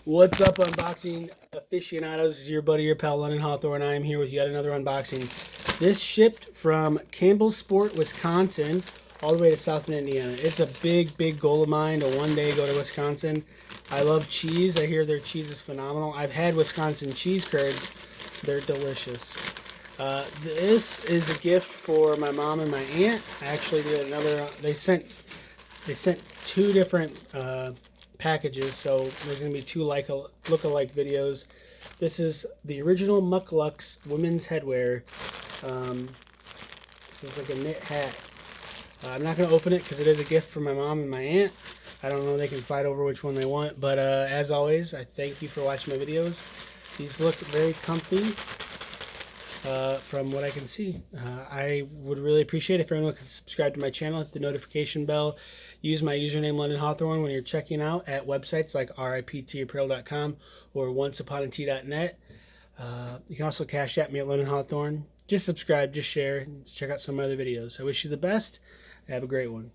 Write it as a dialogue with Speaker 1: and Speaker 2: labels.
Speaker 1: What's up, unboxing aficionados? This is your buddy, your pal, London Hawthorne. I am here with yet another unboxing. This shipped from Campbellsport, Wisconsin, all the way to South Bend, Indiana. It's a big goal of mine to one day go to Wisconsin. I love cheese. I hear their cheese is phenomenal. I've had Wisconsin cheese curds. They're delicious. This is a gift for my mom and my aunt. I actually did another. They sent two different packages, so there's going to be two look-alike videos. This is the original Mukaluck's women's headwear. This is like a knit hat. I'm not going to open it because it is a gift from my mom and my aunt. I don't know, they can fight over which one they want, but as always, I thank you for watching my videos. These look very comfy from what I can see. I would really appreciate it if everyone could subscribe to my channel, hit the notification bell, use my username London Hawthorne when you're checking out at websites like riptapparel.com or onceuponatea.net. You can also cash at me at London Hawthorne. Just subscribe, just share, and check out some other videos. I wish you the best. Have a great one.